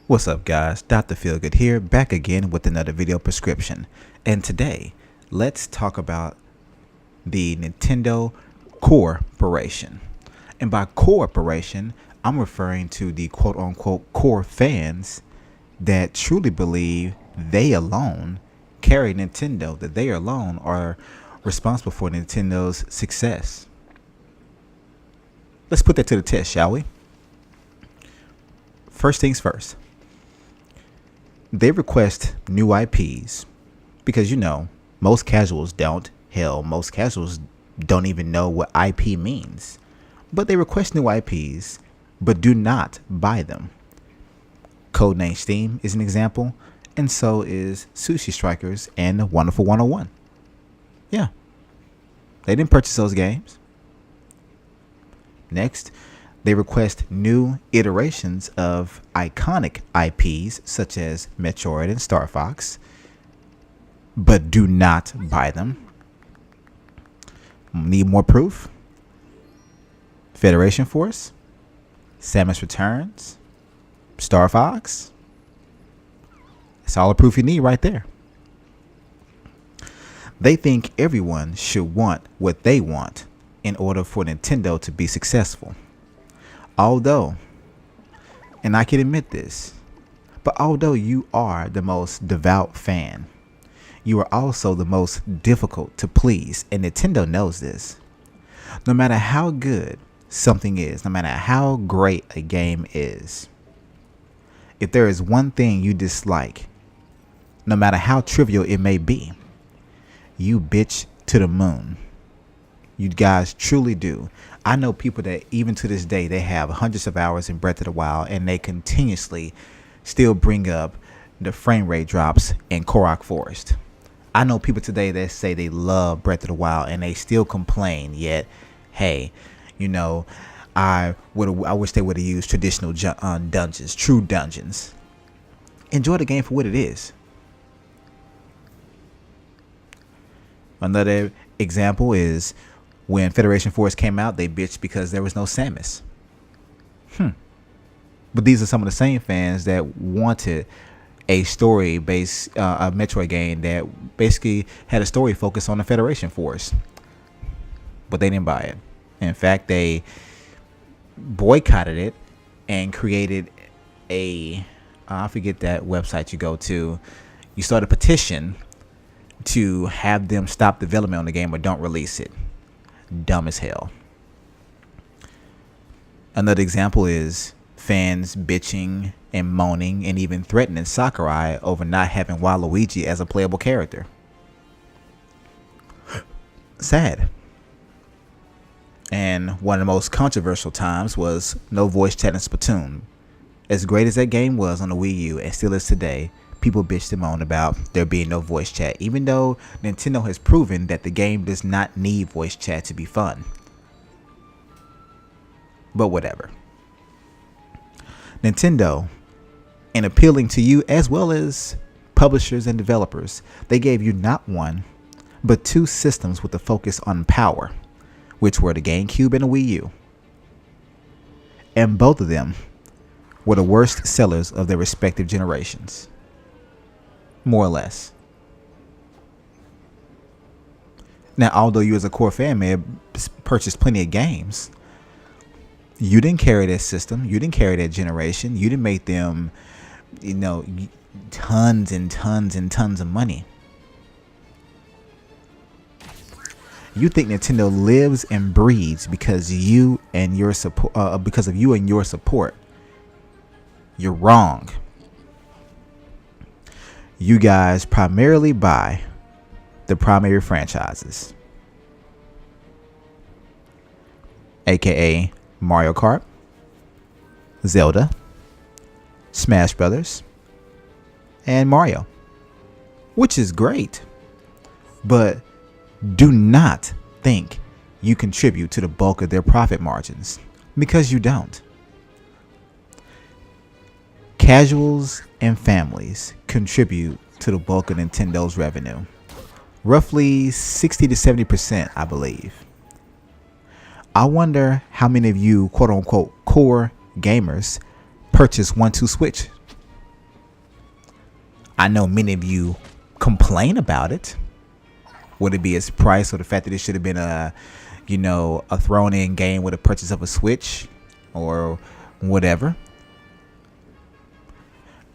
What's up guys, DrFeelGood here, back again with another video prescription. And today, let's talk about the Nintendo COREporate. And by COREporate, I'm referring to the quote-unquote core fans that truly believe they alone carry Nintendo, that they alone are responsible for Nintendo's success. Let's put that to the test, shall we? First things first. They request new IPs because, most casuals don't. Hell, most casuals don't even know what IP means. But they request new IPs, but do not buy them. Codename Steam is an example, and so is Sushi Strikers and Wonderful 101. Yeah, they didn't purchase those games. Next, they request new iterations of iconic IPs such as Metroid and Star Fox, but do not buy them. Need more proof? Federation Force, Samus Returns, Star Fox. That's all the proof you need right there. They think everyone should want what they want in order for Nintendo to be successful. Although, and I can admit this, but although you are the most devout fan, you are also the most difficult to please, and Nintendo knows this. No matter how good something is, no matter how great a game is, if there is one thing you dislike, no matter how trivial it may be, you bitch to the moon. You guys truly do. I know people that even to this day, they have hundreds of hours in Breath of the Wild and they continuously still bring up the frame rate drops in Korok Forest. I know people today that say they love Breath of the Wild and they still complain, yet, hey, I wish they would have used traditional dungeons, true dungeons. Enjoy the game for what it is. Another example is when Federation Force came out, they bitched because there was no Samus. But these are some of the same fans that wanted a story-based a Metroid game that basically had a story focused on the Federation Force. But they didn't buy it. In fact, they boycotted it and created I forget that website you go to. You start a petition to have them stop development on the game or don't release it. Dumb as hell. Another example is fans bitching and moaning and even threatening Sakurai over not having Waluigi as a playable character. Sad. And one of the most controversial times was no voice chat in Splatoon. As great as that game was on the Wii U and still is today, people bitched and moaned about there being no voice chat, even though Nintendo has proven that the game does not need voice chat to be fun. But whatever. Nintendo, in appealing to you as well as publishers and developers, they gave you not one, but two systems with a focus on power, which were the GameCube and the Wii U. And both of them were the worst sellers of their respective generations. More or less. Now, although you as a core fan may have purchased plenty of games, you didn't carry that system. You didn't carry that generation. You didn't make them, tons and tons and tons of money. You think Nintendo lives and breathes because you and your support, because of you and your support. You're wrong. You guys primarily buy the primary franchises, aka Mario Kart, Zelda, Smash Brothers, and Mario, which is great, but do not think you contribute to the bulk of their profit margins, because you don't. Casuals and families contribute to the bulk of Nintendo's revenue. Roughly 60 to 70%, I believe. I wonder how many of you quote-unquote core gamers purchase 1-2 Switch I know many of you complain about it. Would it be its price or the fact that it should have been a thrown in game with a purchase of a Switch or whatever?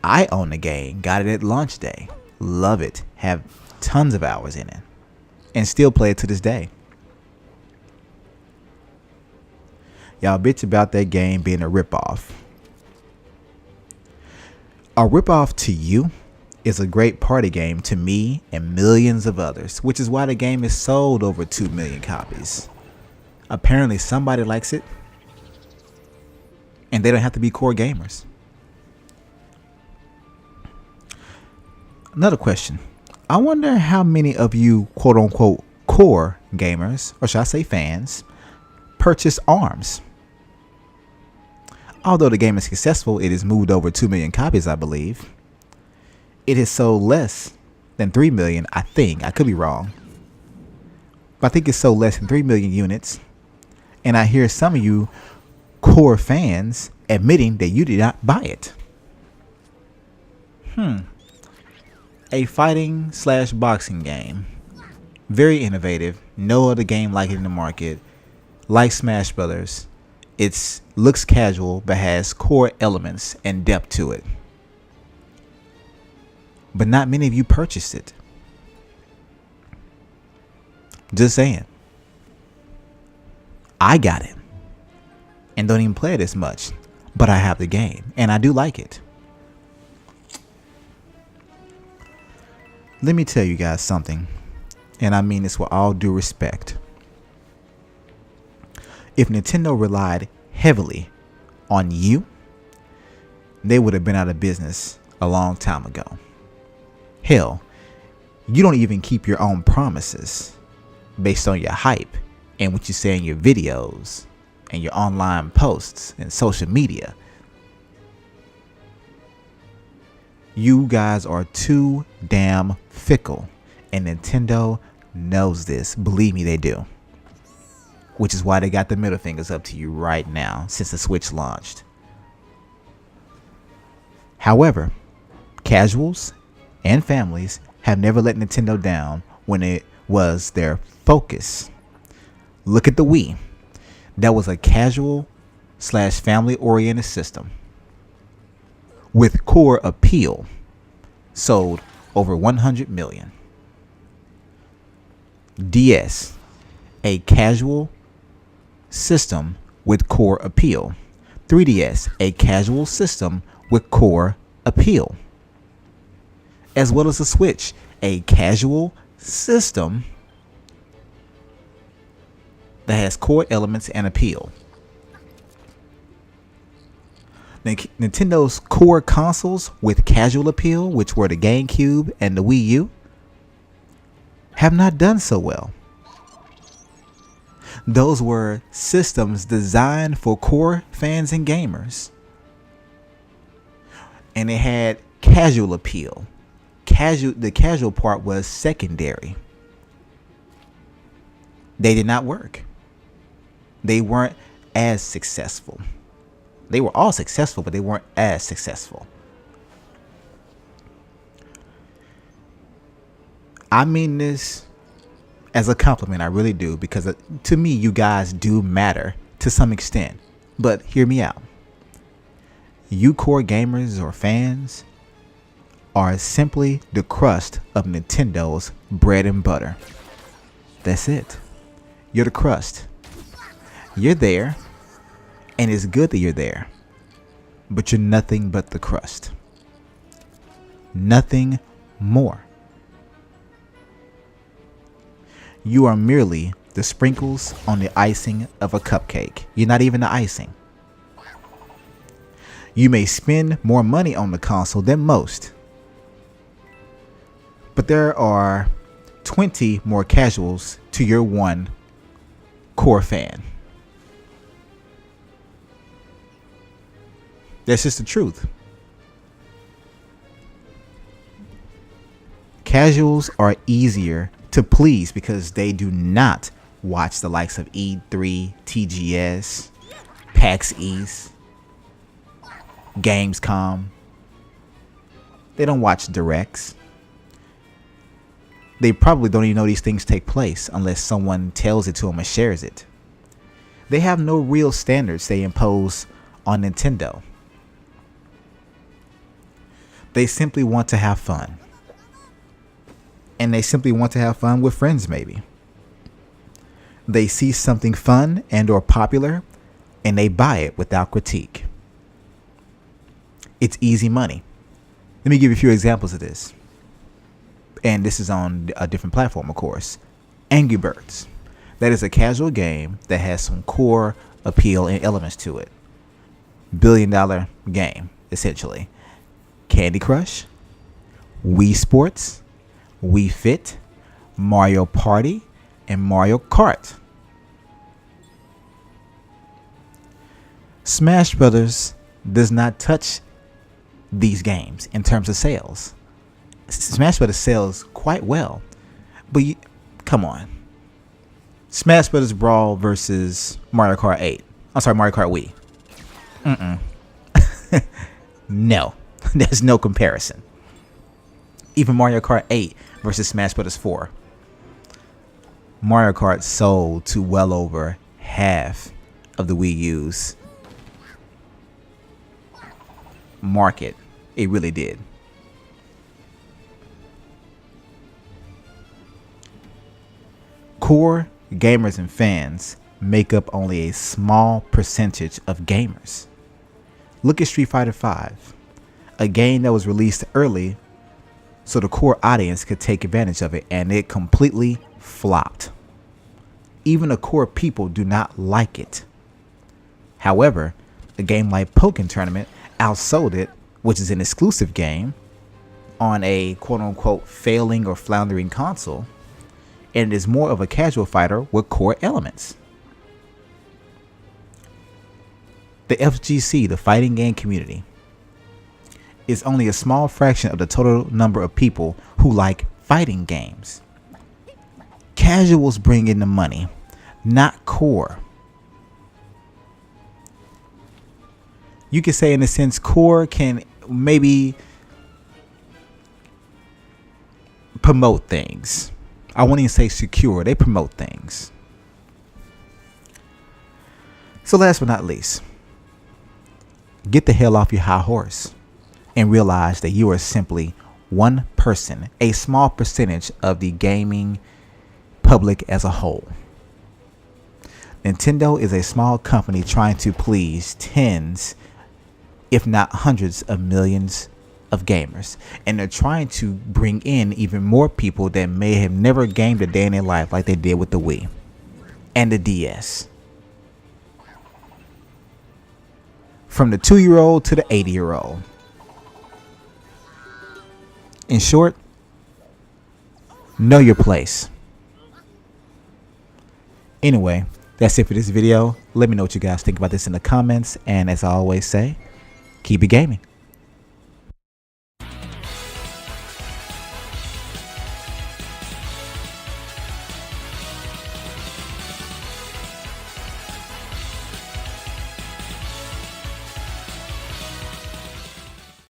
I own the game, got it at launch day, love it, have tons of hours in it, and still play it to this day. Y'all bitch about that game being a ripoff. A ripoff to you is a great party game to me and millions of others, which is why the game is sold over 2 million copies. Apparently somebody likes it, and they don't have to be core gamers. Another question. I wonder how many of you quote unquote core gamers, or should I say fans, purchase ARMS. Although the game is successful, it has moved over 2 million copies, I believe. It has sold less than 3 million, I think. I could be wrong. But I think it sold less than 3 million units. And I hear some of you core fans admitting that you did not buy it. A fighting / boxing game. Very innovative. No other game like it in the market. Like Smash Brothers. It looks casual but has core elements and depth to it. But not many of you purchased it. Just saying. I got it. And don't even play it as much. But I have the game. And I do like it. Let me tell you guys something. And I mean this with all due respect. If Nintendo relied heavily on you, they would have been out of business a long time ago. Hell, you don't even keep your own promises based on your hype and what you say in your videos and your online posts and social media. You guys are too damn fickle, and Nintendo knows this. Believe me, they do. Which is why they got the middle fingers up to you right now since the Switch launched. However, casuals and families have never let Nintendo down when it was their focus. Look at the Wii. That was a casual / family oriented system with core appeal. Sold over 100 million. DS, a casual system with core appeal. 3DS, a casual system with core appeal. As well as the Switch, a casual system that has core elements and appeal. Nintendo's core consoles with casual appeal, which were the GameCube and the Wii U, have not done so well. Those were systems designed for core fans and gamers. And it had casual appeal. The casual part was secondary. They did not work. They weren't as successful. They were all successful, but they weren't as successful. I mean this as a compliment. I really do, because to me, you guys do matter to some extent. But hear me out. You core gamers or fans are simply the crust of Nintendo's bread and butter. That's it. You're the crust. You're there, and it's good that you're there, but you're nothing but the crust. Nothing more. You are merely the sprinkles on the icing of a cupcake. You're not even the icing. You may spend more money on the console than most, but there are 20 more casuals to your one core fan. That's just the truth. Casuals are easier to please because they do not watch the likes of E3, TGS, PAX East, Gamescom. They don't watch directs. They probably don't even know these things take place unless someone tells it to them or shares it. They have no real standards they impose on Nintendo. They simply want to have fun. And they simply want to have fun with friends, maybe. They see something fun and or popular, and they buy it without critique. It's easy money. Let me give you a few examples of this. And this is on a different platform, of course. Angry Birds. That is a casual game that has some core appeal and elements to it. $1 billion game, essentially. Candy Crush, Wii Sports, Wii Fit, Mario Party, and Mario Kart. Smash Brothers does not touch these games in terms of sales. Smash Brothers sells quite well, but come on. Smash Brothers Brawl versus Mario Kart 8. I'm sorry, Mario Kart Wii. No, there's no comparison. Even Mario Kart 8 versus Smash Brothers 4. Mario Kart sold to well over half of the Wii U's market. It really did. Core gamers and fans make up only a small percentage of gamers. Look at Street Fighter V, a game that was released early so the core audience could take advantage of it, and it completely flopped. Even the core people do not like it. However, a game like Pokken Tournament outsold it, which is an exclusive game on a quote-unquote failing or floundering console, and it is more of a casual fighter with core elements. The FGC, the fighting game community, is only a small fraction of the total number of people who like fighting games. Casuals bring in the money, not core. You could say, in a sense, core can maybe promote things. I won't even say secure. They promote things. So last but not least, get the hell off your high horse and realize that you are simply one person, a small percentage of the gaming public as a whole. Nintendo is a small company trying to please tens, if not hundreds of millions of gamers, and they're trying to bring in even more people that may have never gamed a day in their life, like they did with the Wii and the DS. From the 2-year-old to the 80-year-old. In short, know your place. Anyway, that's it for this video. Let me know what you guys think about this in the comments, and as I always say, keep it gaming.